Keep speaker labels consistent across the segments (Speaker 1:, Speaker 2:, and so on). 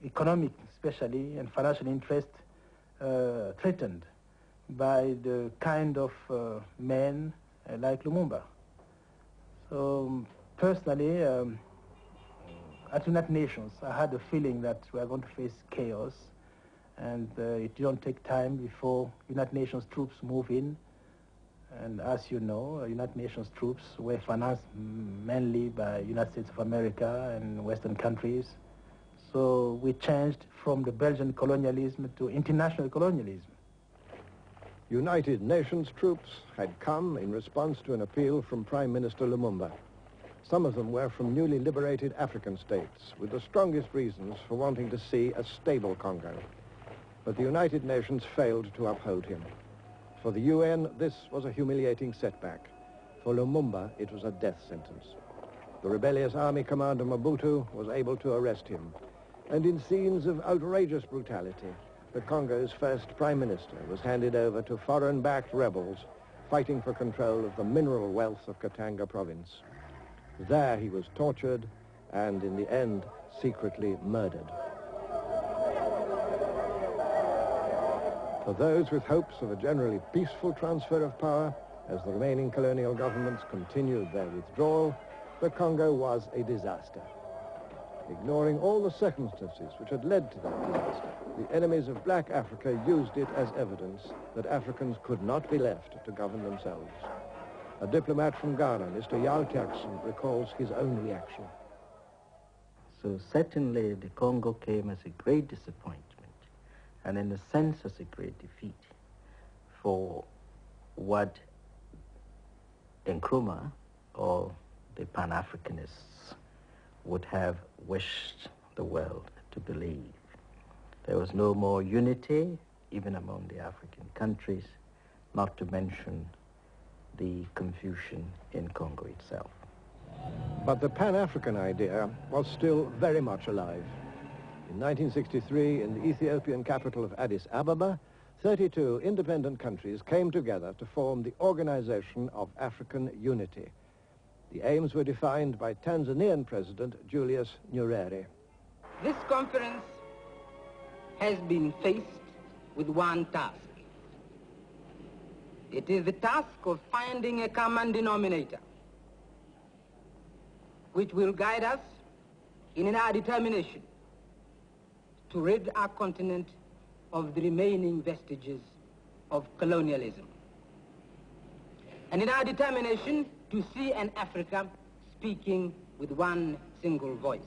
Speaker 1: economic, especially, and financial interest threatened by the kind of men like Lumumba. So personally, at United Nations, I had the feeling that we are going to face chaos, and it didn't take time before United Nations troops move in. And as you know, United Nations troops were financed mainly by United States of America and Western countries. So we changed from the Belgian colonialism to international colonialism.
Speaker 2: United Nations troops had come in response to an appeal from Prime Minister Lumumba. Some of them were from newly liberated African states, with the strongest reasons for wanting to see a stable Congo. But the United Nations failed to uphold him. For the UN, this was a humiliating setback. For Lumumba, it was a death sentence. The rebellious army commander Mobutu was able to arrest him. And in scenes of outrageous brutality, the Congo's first prime minister was handed over to foreign-backed rebels fighting for control of the mineral wealth of Katanga province. There he was tortured and, in the end, secretly murdered. For those with hopes of a generally peaceful transfer of power, as the remaining colonial governments continued their withdrawal, the Congo was a disaster. Ignoring all the circumstances which had led to that disaster, the enemies of black Africa used it as evidence that Africans could not be left to govern themselves. A diplomat from Ghana, Mr. Yao Jackson, recalls his own reaction.
Speaker 3: So certainly the Congo came as a great disappointment, and in a sense as a great defeat for what Nkrumah or the Pan-Africanists would have wished the world to believe. There was no more unity, even among the African countries, not to mention the confusion in Congo itself.
Speaker 2: But the Pan-African idea was still very much alive. In 1963, in the Ethiopian capital of Addis Ababa, 32 independent countries came together to form the Organization of African Unity. The aims were defined by Tanzanian President Julius Nyerere.
Speaker 4: This conference has been faced with one task. It is the task of finding a common denominator which will guide us in our determination to rid our continent of the remaining vestiges of colonialism, and in our determination to see an Africa speaking with one single voice.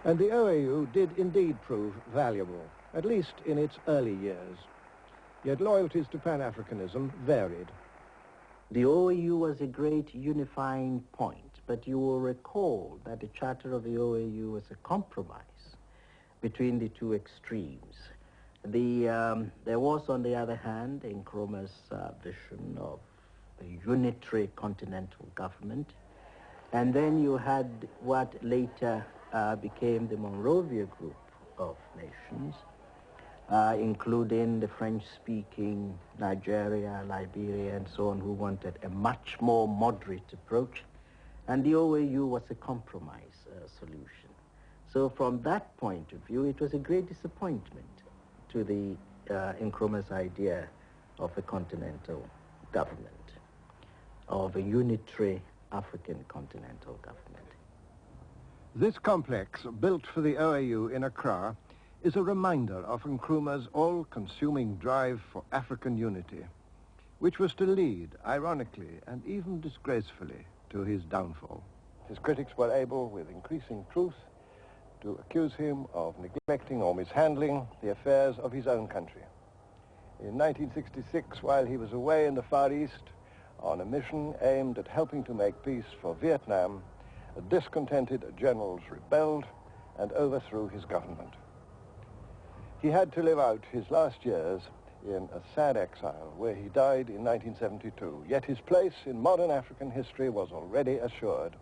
Speaker 2: And the OAU did indeed prove valuable, at least in its early years. Yet loyalties to Pan-Africanism varied.
Speaker 3: The OAU was a great unifying point, but you will recall that the charter of the OAU was a compromise between the two extremes. There was, on the other hand, Nkrumah's vision of a unitary continental government, and then you had what later became the Monrovia group of nations, including the French-speaking Nigeria, Liberia, and so on, who wanted a much more moderate approach, and the OAU was a compromise solution. So from that point of view, it was a great disappointment to the Nkrumah's idea of a continental government, of a unitary African continental government.
Speaker 2: This complex, built for the OAU in Accra, is a reminder of Nkrumah's all-consuming drive for African unity, which was to lead, ironically and even disgracefully, to his downfall. His critics were able, with increasing truth, to accuse him of neglecting or mishandling the affairs of his own country. In 1966, while he was away in the Far East on a mission aimed at helping to make peace for Vietnam, discontented generals rebelled and overthrew his government. He had to live out his last years in a sad exile, where he died in 1972. Yet his place in modern African history was already assured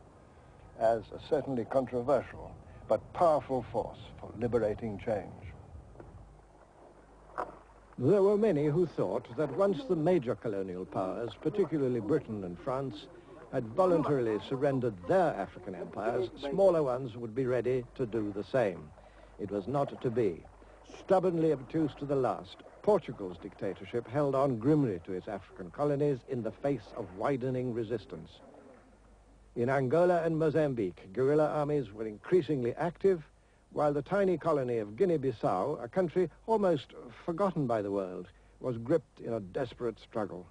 Speaker 2: as a certainly controversial but powerful force for liberating change. There were many who thought that once the major colonial powers, particularly Britain and France, had voluntarily surrendered their African empires, smaller ones would be ready to do the same. It was not to be. Stubbornly obtuse to the last, Portugal's dictatorship held on grimly to its African colonies in the face of widening resistance. In Angola and Mozambique, guerrilla armies were increasingly active, while the tiny colony of Guinea-Bissau, a country almost forgotten by the world, was gripped in a desperate struggle.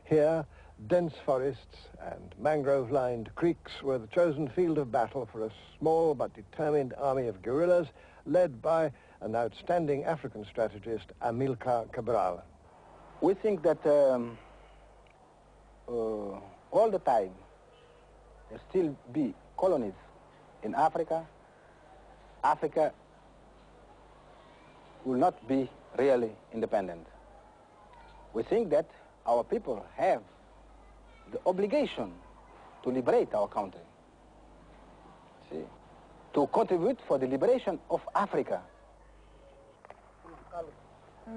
Speaker 2: Here, dense forests and mangrove-lined creeks were the chosen field of battle for a small but determined army of guerrillas led by an outstanding African strategist, Amilcar Cabral.
Speaker 1: We think that all the time there still be colonies in Africa. Africa will not be really independent. We think that our people have the obligation to liberate our country, see, to contribute for the liberation of Africa.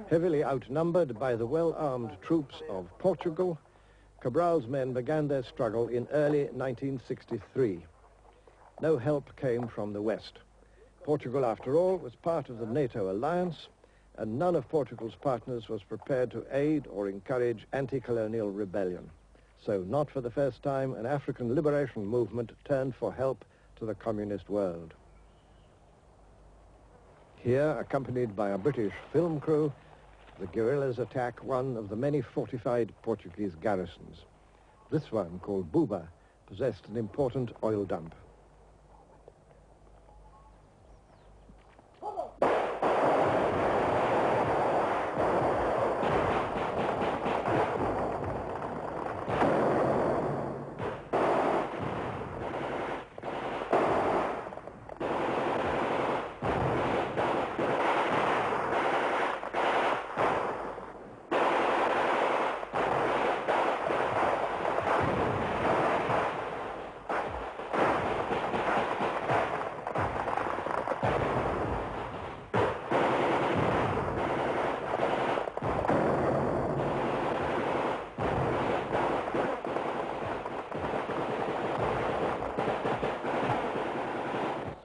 Speaker 2: Heavily outnumbered by the well-armed troops of Portugal, Cabral's men began their struggle in early 1963. No help came from the West. Portugal, after all, was part of the NATO alliance, and none of Portugal's partners was prepared to aid or encourage anti-colonial rebellion. So, not for the first time, an African liberation movement turned for help to the communist world. Here, accompanied by a British film crew, the guerrillas attack one of the many fortified Portuguese garrisons. This one, called Buba, possessed an important oil dump.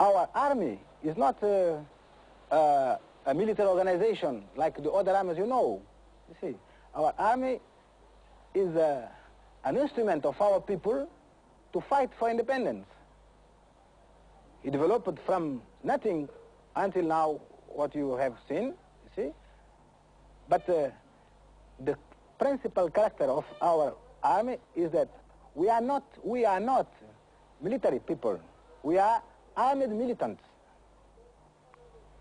Speaker 1: Our army is not a military organization like the other armies you know. You see, our army is an instrument of our people to fight for independence. It developed from nothing until now, what you have seen, you see. But the principal character of our army is that we are not military people. We are armed militants,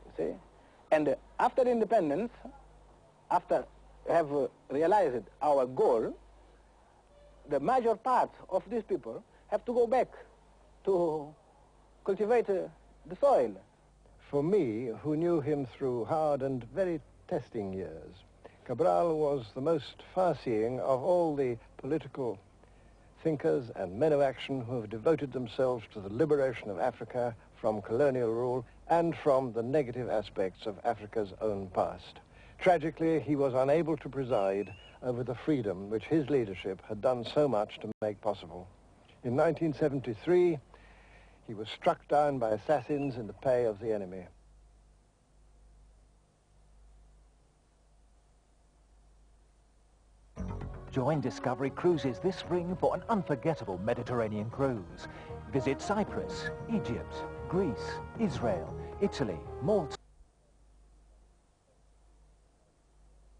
Speaker 1: you see. And after independence, after have realized our goal, the major part of these people have to go back to cultivate the soil.
Speaker 2: For me, who knew him through hard and very testing years, Cabral was the most far-seeing of all the political thinkers and men of action who have devoted themselves to the liberation of Africa from colonial rule and from the negative aspects of Africa's own past. Tragically, he was unable to preside over the freedom which his leadership had done so much to make possible. In 1973, he was struck down by assassins in the pay of the enemy.
Speaker 5: Join Discovery Cruises this spring for an unforgettable Mediterranean cruise. Visit Cyprus, Egypt, Greece, Israel, Italy, Malta.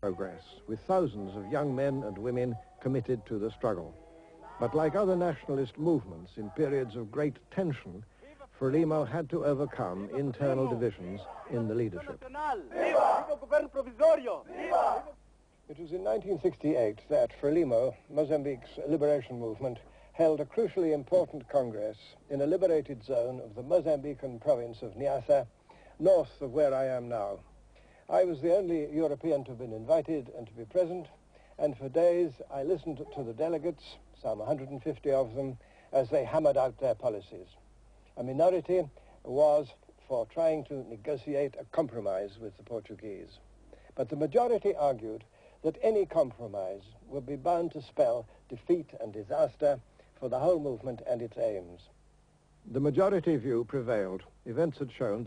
Speaker 2: Progress, with thousands of young men and women committed to the struggle. But like other nationalist movements in periods of great tension, Frelimo had to overcome internal divisions in the leadership. It was in 1968 that Frelimo, Mozambique's liberation movement, held a crucially important congress in a liberated zone of the Mozambican province of Niassa, north of where I am now. I was the only European to have been invited and to be present, and for days I listened to the delegates, some 150 of them, as they hammered out their policies. A minority was for trying to negotiate a compromise with the Portuguese. But the majority argued that any compromise would be bound to spell defeat and disaster for the whole movement and its aims. The majority view prevailed. Events had shown that